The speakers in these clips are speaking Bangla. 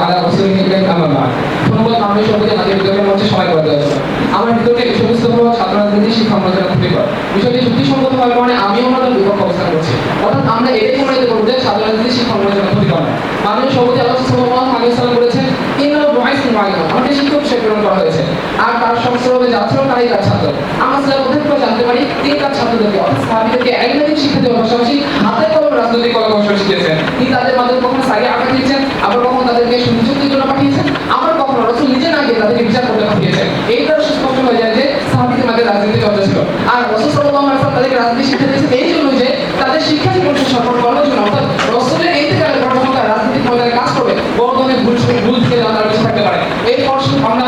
আলা রাসূলিহি আম্মা বা'দ। ধন্যবাদ মাননীয় সভাপতি আমাদের বিতর্কের মঞ্চে সময় করে দেওয়ার জন্য। আমার বিতর্কে বিষয়বস্তুগুলো ছাত্র রাজনীতি শিক্ষা আলোচনা খুবই করে। বিষয়টি যুক্তিসঙ্গত হওয়ার কারণে আমিও আমাদের বিপক্ষ অবস্থান করছি। অর্থাৎ আমরা এটাই প্রমাণিত করব যে ছাত্র রাজনীতি শিক্ষা আলোচনা খুবই করে। মাননীয় সভাপতি আল্লাহ সাল্লাল্লাহু আলাইহি ওয়াসাল্লাম বলেছেন ইন্নাল বুআইসুন মুআল্লিমা, আমাদের শিক্ষক হিসেবে প্রেরণ করা হয়েছে। আর তার সংস্রবে যাচ্ছিল তারাই তার ছাত্র। আমরা সেটা অধ্যয়ন করে জানতে পারি তিনি তার ছাত্রদেরকে অর্থাৎ সাহাবীদেরকে ইলমিক শিক্ষা দেওয়ার পাশাপাশি হাতে কলমে রাজনৈতিক কৌশল শিখিয়েছেন। তিনি তাদের মাধ্যমে কখনো সাইডে আঘাত দিয়েছেন, আবার কখনো তাদেরকে সুনিযুক্তির জন্য পাঠিয়েছেন, আবার কখনো রাসূল নিজে না গিয়ে তাদেরকে বিচার করতে পাঠিয়েছেন। এই দ্বারা সুস্পষ্ট হয়ে যায় যে সাহাবীদের মাঝে রাজনীতি চর্চা ছিল। আর রাসূল সাল্লাল্লাহু আলাইহি ওয়াসাল্লাম তাদেরকে রাজনীতি শিক্ষা দিয়েছেন এই জন্য যে তাদের শিক্ষা জীবনকে সফল করার জন্য। অর্থাৎ রাসূলের ইন্তেকালের পর যখন তারা রাজনীতিক ময়দানে কাজ করবে বড় ধরনের ভুল থেকে তারা বেঁচে থাকতে পারে। এই ফলস্বরূপ আমরা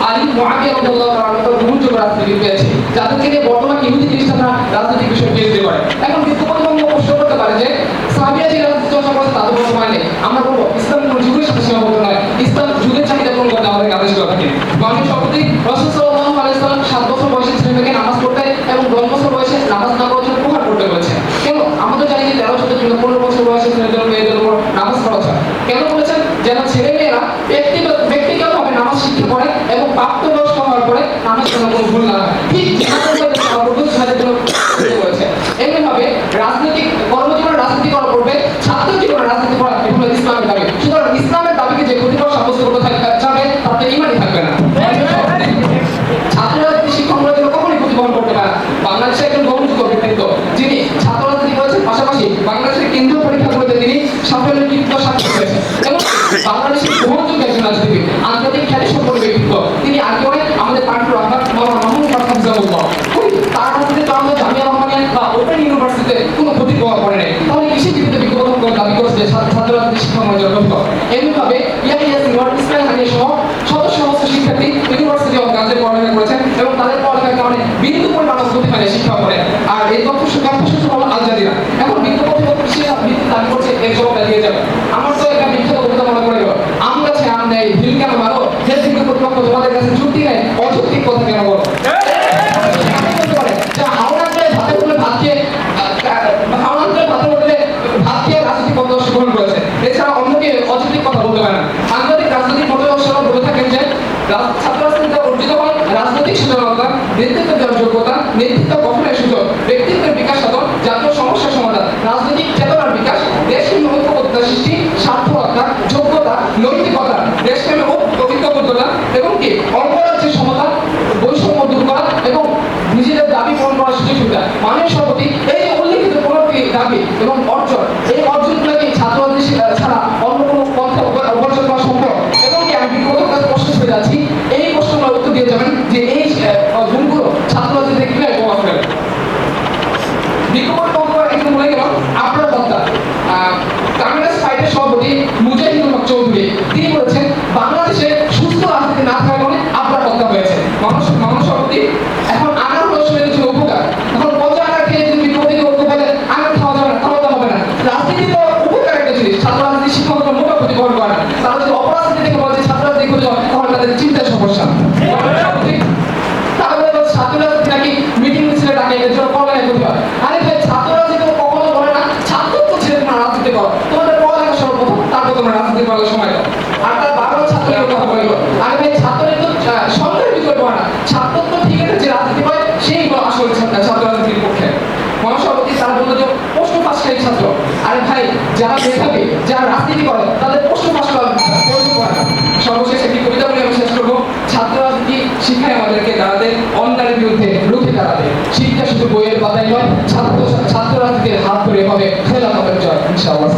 আলী মুআবিয়া রাদিয়াল্লাহু তাআলার মতো গ্রহণযোগ্য রাজনীতি পেয়েছি, যাদেরকে নিয়ে বর্তমান ইহুদি খ্রিস্টানরা রাজনৈতিক বিষয়ে পিএইচডি করে। এখন বিদ্যুৎপতিবঙ্গ প্রশ্ন করতে পারে যে সাহাবীরা যে রাজনীতি চর্চা করেছে তাদের কোনো সময় নেই। আমরা বলবো ইসলাম কোন যুগের সাথে সীমাবদ্ধ নয়, ইসলাম যুগের চাহিদা পূরণ করতে আমাদের আদেশ করে থাকে। মাননীয় সভাপতি রাসূল সাল্লাল্লাহু আলাইহি ওয়াসাল্লাম 7 বছর বয়সে ছেলেমেয়েকে নামাজ পড়তে এবং 10 বছর বয়সে নামাজ না পড়ার জন্য প্রহার করতে বলেছেন। কেন? আমরা তো জানি যে 13, 14 কিংবা 15 বছর বয়সে ছেলেদের মেয়েদের উপর নামাজ পড়া হয়। কেন বলেছেন? যেন ছেলেমেয়েরা ব্যক্তিগতভাবে নামাজ শিখতে পারে এবং প্রাপ্তবয়স্ক হওয়ার পরে নামাজ পড়ার কোনো ভুল না হয়। ঠিক এমনিভাবে রাজনৈতিক কর্মজীবনে রাজনীতি করা পড়বে, ছাত্র জীবনে রাজনীতি করা এগুলো ইসলামের দাবি। সুতরাং ইসলামের দাবিকে যে প্রতিপক্ষ সাব্যস্ত করতে যাবে তাতে ইমানই থাকবে না। ছাত্র রাজনীতি শিক্ষকরা যেন কখনোই প্রতিপালন করতে পারে। বাংলাদেশের একজন গ্রহণযোগ্য ব্যক্তিত্ব যিনি ছাত্র রাজনীতি করেছেন, পাশাপাশি বাংলাদেশের কেন্দ্রীয় পরীক্ষাগুলোতে তিনি সাফল্যের কৃতিত্ব সাক্ষী করেছেন এবং বাংলাদেশের গ্রহণযোগ্য একজন রাজনীতিবিদ, আন্তর্জাতিক খ্যাতি সম্পন্ন ব্যক্তিত্ব। তিনি আগে অনেক আমাদের পান্ডু রহমান মাহমুদ হাফিজাহুল্লাহ তার রাজনীতি তো আমাদের জামিয়া রহমানিয়া বা ওপেন ইউনিভার্সিটিতে কোনো ক্ষতি প্রভাব পড়ে নাই। তাহলে কিসের বিরুদ্ধে বিজ্ঞাপন দাবি করেছে ছাত্র রাজনীতি শিক্ষা মর্যাদা লক্ষ্য। এমনিভাবে ইয়াহিয়া সিনওয়ার ইসমাইল হানিয়া সহ শত সহস্র শিক্ষার্থী ইউনিভার্সিটি অফ গাজীতে পড়ালেখা করেছেন এবং তাদের পড়ালেখার কারণে বিন্দু পরিমাণ ক্ষতি হয় শিক্ষা করে। আর এই তথ্য সূত্র হলো আল জাজিরা। এখন বিজ্ঞ কর্তৃপক্ষ সে দাবি করছে এর জবাবটা দিয়ে যাবে। আমার তো একটা বিখ্যাত কবিতা মনে পড়ে গেল, আম গাছে আম নেই ঢিল কেন মারো, যে বিজ্ঞ কর্তৃপক্ষ তোমাদের কাছে যুক্তি নেই, অযৌক্তিক কথা কেন বলো? এছাড়া অন্যকে অযৌক্তিক কথা বলতে পারে না। আন্তর্জাতিক রাজনৈতিক মতবাদরা বলে থাকেন যে ছাত্র রাজনীতিতে অর্জিত হয় রাজনৈতিক সচেতনতা, নেতৃত্ব দেওয়ার যোগ্যতা, নেতৃত্ব গঠনের সুযোগ, ব্যক্তিত্বের বিকাশ সাধন, জাতীয় সমস্যা সমাধান, রাজনৈতিক চেতনার বিকাশ, দেশের ঐক্যবদ্ধতা সৃষ্টি, স্বার্থ রক্ষা, যোগ্যতা, নৈতিকতা, দেশপ্রেমে ঐক্যবদ্ধতা এবং কি অঙ্গরাজ্যের সমতা, বৈষম্য দূর করা এবং নিজেদের দাবি পূরণ করার সুযোগ সুবিধা। মাননীয় সভাপতি এই উল্লেখিত কোনটি দাবি এবং অর্জন, এই অর্জনগুলোকে ছাত্ররাজনীতি ছাড়া অন্য কোনো পন্থা অর্জন করা সম্ভব এবং কি আমি বিগত কাছে প্রশ্ন করে যাচ্ছি এই প্রশ্নগুলোর উত্তর দিয়ে যাবেন যে এই গুণগুলো ছাত্ররাজনীতিতে কিভাবে প্রভাব ফেলে। বিজ্ঞাপন পত্র একটু বলে গেল আপনার কথা কমিউনিস্ট ফাইটের সভাপতি মুজাহিদুল হক চৌধুরী তিনি বলেছেন বাংলাদেশে সুস্থ রাজনীতি না থাকার কারণে আপনার কথা হয়েছে। মাননীয় সভাপতি এখন আনার রসুনের কিছু উপকার, এখন পচা আনার খেয়ে যদি বিজ্ঞপ্তি করতে পারে আনার খাওয়া যাবে না, খাওয়া হবে না। রাজনীতি তো উপকার একটা জিনিস, ছাত্র রাজনীতি শিক্ষকরা মোটা ক্ষতিকর করে না। তারা যদি অপরাজনীতি থেকে বলছে ছাত্র রাজনীতি করে যাওয়া তাহলে তাদের চিন্তার সমস্যা। তাহলে ছাত্র রাজনীতি নাকি মিটিং মিছিলে ডাকে এর জন্য পড়ালেখা করতে হয়। আরে ভাই ছাত্র রাজনীতি কখনো বলে না ছাত্র তো ছেলে তোমরা রাজনীতি করো, তোমাদের পড়ালেখা সর্বপ্রথম, তারপর তোমরা রাজনীতি করার সময় দাও। আর তার বারো ছাত্রের কথা বলে গেল আরে ভাই ছাত্রের তো সরকারের ভিতরে পড়ে না, ছাত্র তো ঠিক আছে যে রাজনীতি করে সেই আসলে ছাত্র রাজনীতির পক্ষে। মহাসভাপতি তারা বললো যে প্রশ্ন পাশকারী ছাত্র, আরে ভাই যারা মেধাবী যারা রাজনীতি করে তাদের প্রশ্ন পাশ করা করে না। সর্বশেষ একটি কবিতা বলে আমি শেষ করবো, ছাত্র রাজনীতি শিক্ষায় আমাদেরকে দাঁড়াতে অন্যায়ের বিরুদ্ধে রুখে দাঁড়াতে। শিক্ষা শুধু বইয়ের পাতায় নয়, ছাত্র রাজনীতির হাত ধরে হবে খেলাফতের জয় ইনশাআল্লাহ।